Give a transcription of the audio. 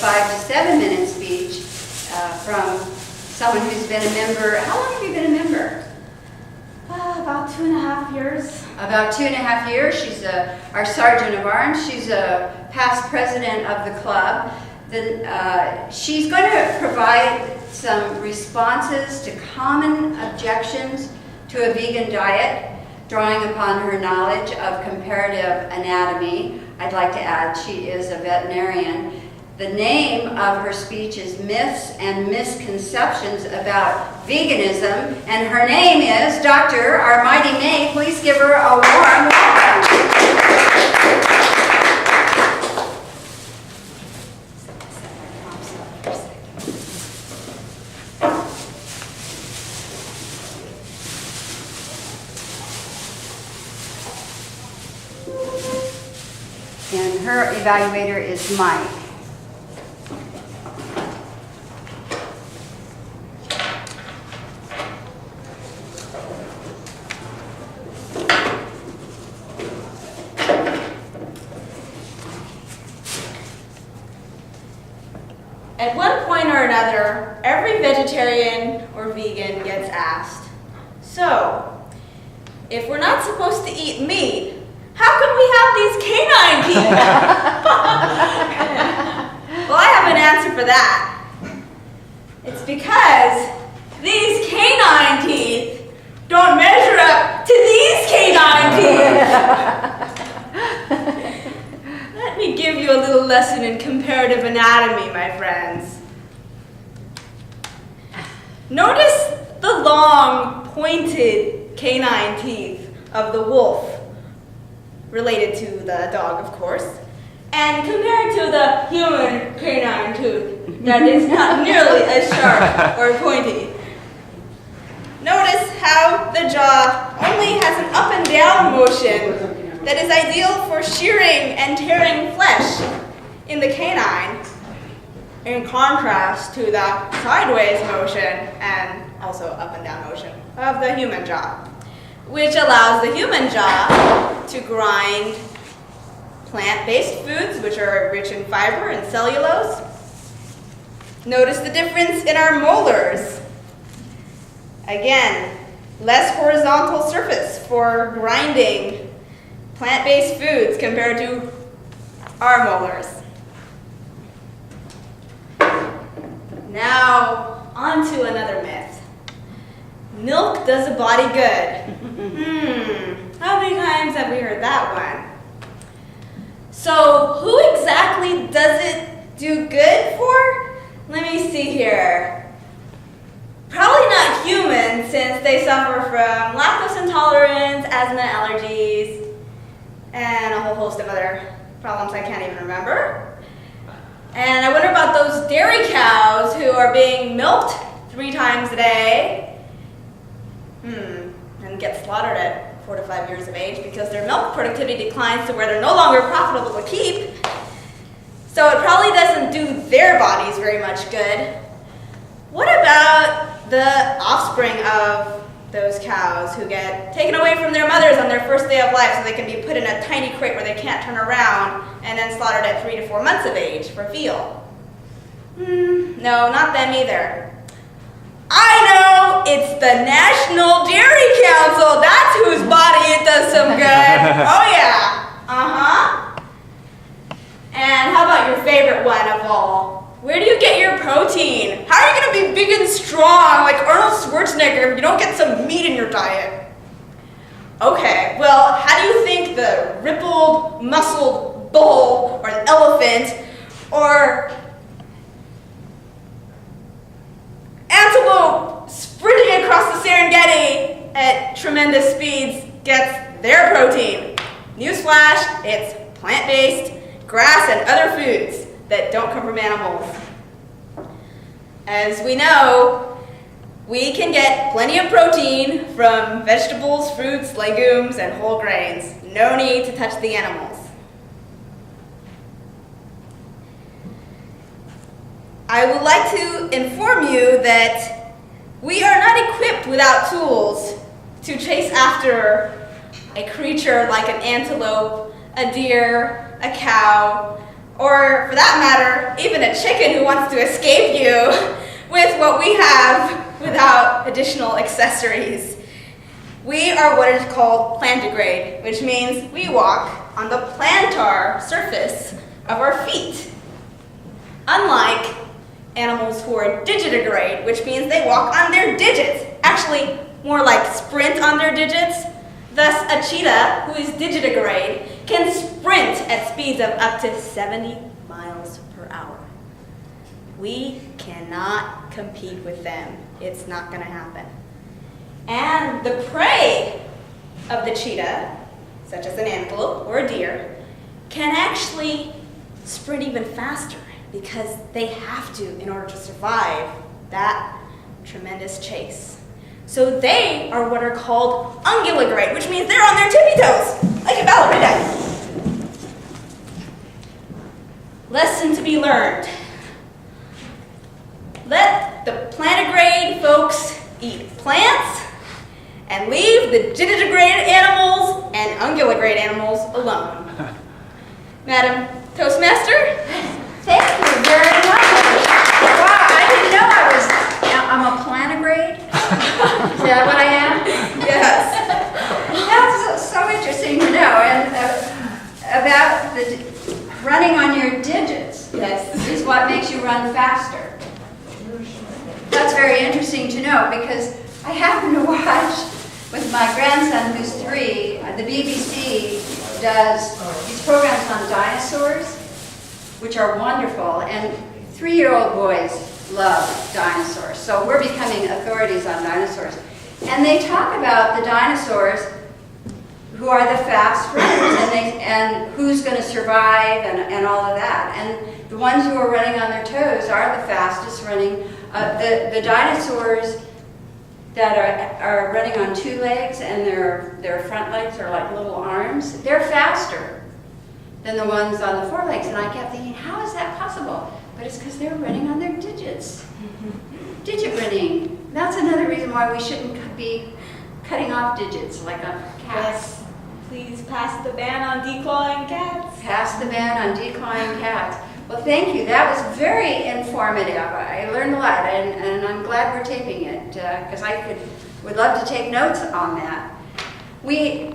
5 to 7 minute speech from someone who's been a member. How long have you been a member? About 2.5 years. About 2.5 years. She's our Sergeant of Arms. She's a past president of the club. She's going to provide some responses to common objections to a vegan diet, drawing upon her knowledge of comparative anatomy. I'd like to add she is a veterinarian. The name of her speech is Myths and Misconceptions About Veganism, and her name is Dr. Armaiti May. Please give her a warm welcome. And her evaluator is Mike. At one point or another, every vegetarian or vegan gets asked, so, if we're not supposed to eat meat, how come we have these canine teeth? Well, I have an answer for that. It's because these canine teeth don't measure up to these canine teeth. Let me give you a little lesson in comparative anatomy, my friends. Notice the long, pointed canine teeth of the wolf, related to the dog, of course, and compared to the human canine tooth that is not nearly as sharp or pointy. Notice how the jaw only has an up and down motion that is ideal for shearing and tearing flesh in the canine, in contrast to the sideways motion and also up and down motion of the human jaw, which allows the human jaw to grind plant-based foods, which are rich in fiber and cellulose. Notice the difference in our molars. Again, less horizontal surface for grinding plant-based foods compared to our molars. Now, on to another myth. Milk does a body good. How many times have we heard that one? So, who exactly does it do good for? Let me see here. Probably not humans, since they suffer from lactose intolerance, asthma, allergies, and a whole host of other problems I can't even remember. And I wonder about those dairy cows who are being milked 3 times a day and get slaughtered at 4 to 5 years of age because their milk productivity declines to where they're no longer profitable to keep. So it probably doesn't do their bodies very much good. What about the offspring of those cows who get taken away from their mothers on their first day of life so they can be put in a tiny crate where they can't turn around and then slaughtered at 3 to 4 months of age for veal? No, not them either. I know, it's the National Dairy Council. That's whose body it does some good. Oh yeah, And how about your favorite one of all? Where do you get your protein? How are you going to be big and strong like Arnold Schwarzenegger if you don't get some meat in your diet? Okay, well, how do you think the rippled, muscled bull or an elephant or antelope sprinting across the Serengeti at tremendous speeds gets their protein? Newsflash, it's plant-based, grass, and other foods that don't come from animals. As we know, we can get plenty of protein from vegetables, fruits, legumes, and whole grains. No need to touch the animals. I would like to inform you that we are not equipped without tools to chase after a creature like an antelope, a deer, a cow, or for that matter, even a chicken who wants to escape you with what we have without additional accessories. We are what is called plantigrade, which means we walk on the plantar surface of our feet. Unlike animals who are digitigrade, which means they walk on their digits. Actually, more like sprint on their digits. Thus, a cheetah who is digitigrade can sprint at speeds of up to 70 miles per hour. We cannot compete with them. It's not going to happen. And the prey of the cheetah, such as an antelope or a deer, can actually sprint even faster because they have to in order to survive that tremendous chase. So they are what are called unguligrade, which means they're on their tippy toes, like a ballerina. Lesson to be learned. Let the plantigrade folks eat plants and leave the digitigrade animals and unguligrade animals alone. Madam Toastmaster? Thank you very much. Wow, I didn't know I'm a plantigrade. Is that what I am? Yes. That's so interesting to know. And about the running on your digits, Yes. is what makes you run faster. That's very interesting to know because I happen to watch with my grandson who's 3, the BBC does these programs on dinosaurs, which are wonderful, and 3-year-old boys love dinosaurs. So we're becoming authorities on dinosaurs. And they talk about the dinosaurs who are the fast runners and who's going to survive and all of that. And the ones who are running on their toes are the fastest running. The dinosaurs that are running on 2 legs and their front legs are like little arms, they're faster than the ones on the 4 legs. And I kept thinking, how is that possible? But it's because they're running on their digits. Digit running. That's another reason why we shouldn't be cutting off digits like on cats. Yes. Please pass the ban on declawing cats. Pass the ban on declawing cats. Well, thank you. That was very informative. I learned a lot, and I'm glad we're taping it because would love to take notes on that. We